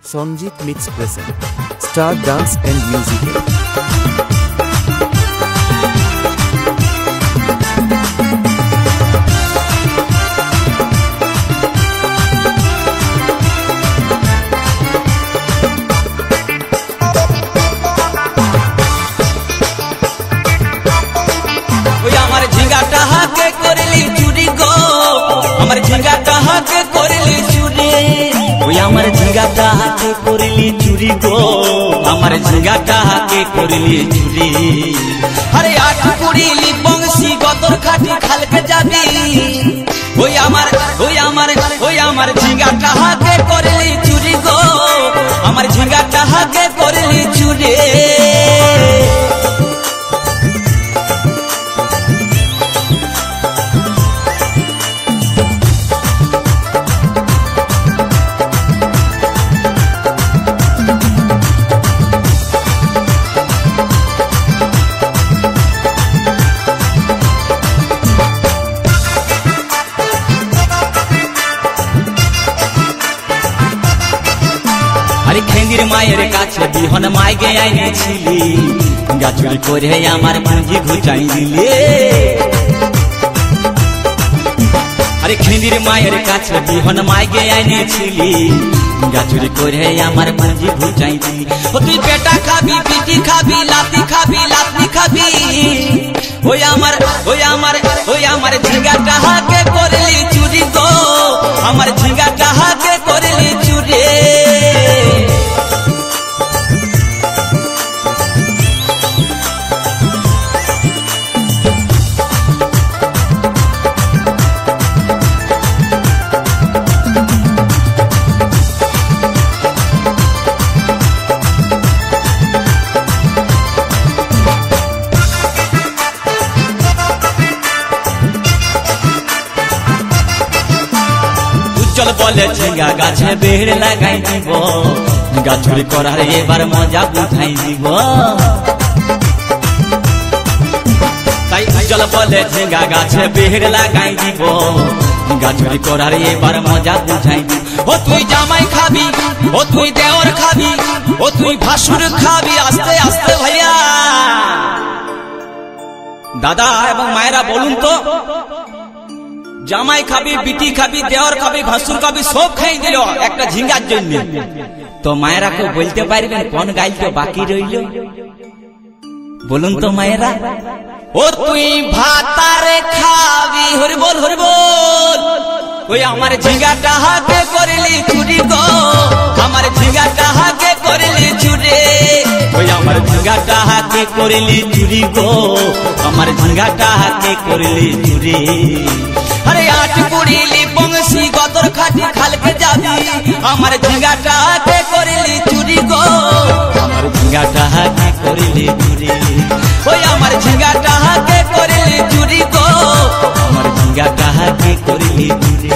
Sonjit Mix present Star Dance and Musical. আমার ঝিঙ্গাটা হাতে করলি চুরি গো, আমার ঝিঙ্গাটা হাতে করলি চুরি। আরে আট কুড়িলি বংশী গতর খাটি খালকে যাবি, ওই আমার ঝিঙ্গাটা হাতে করলি চুরি গো, আমার ঝিঙ্গাটা হাতে করলি চুরি। আরে খেঙ্গির মায়ের কাছে বিহন মাইগে আইনেছিলি, গাছুরি করে আমার পুঁজি ঘুচাই দিলে। আরে খেঙ্গির মায়ের কাছে বিহন মাইগে আইনেছিলি, গাছুরি করে আমার পুঁজি ঘুচাই দিলি। ও তুই পেটা খাবি, পিটি খাবি, লাতি খাবি, লাতি খাবি, ওই আমার ঝিঙ্গাটা হাতে করলি চুরি গো, আমার ঝিঙ্গাটা হাতে করলি চুরি। চল বলে ঝিঙ্গা গাছে বেড় লাগাই দিব, গাছুরি করার এবার মজা বুঝাই দিব। তাই চল বলে ঝিঙ্গা গাছে বেড় লাগাই দিব, গাছুরি করার এবার মজা বুঝাই দিব। ও তুই জামাই খাবি, ও তুই দেওর খাবি, ও তুই ভাসুর খাবি, আস্তে আস্তে ভাইয়া। দাদা এবং মায়েরা বলুন তো, জামাই খাবি, বিটি খাবি, দেওর খাবি, ভাসুর খাবি, সব খাই দিল একটা ঝিঙ্গার জন্য। তো মায়েরা কেউ বলতে পারবেন কোন গাইল বাকি রইল? বলুন তো মায়েরা। ও তুই ভাতারে খাবি, হরি বল হরি বল, ওই আমার ঝিঙ্গাটা হাতে করলি চুরি গো, আমার ঝিঙ্গাটা হাতে করলি চুরি। ওই আমার ঝিঙ্গাটা হাতে করলি চুরি গো, আমার ঝিঙ্গাটা হাতে করলি চুরি। আরে আট কুড়িলি বংশী গতর খাটি খালকে যাবি, আমার ঝিঙ্গাটা হাতে করলি চুরি গো, আমার ঝিঙ্গাটা হাতে করলি চুরি। ওই আমার ঝিঙ্গাটা হাতে করলি চুরি গো, আমার ঝিঙ্গাটা হাতে করলি চুরি।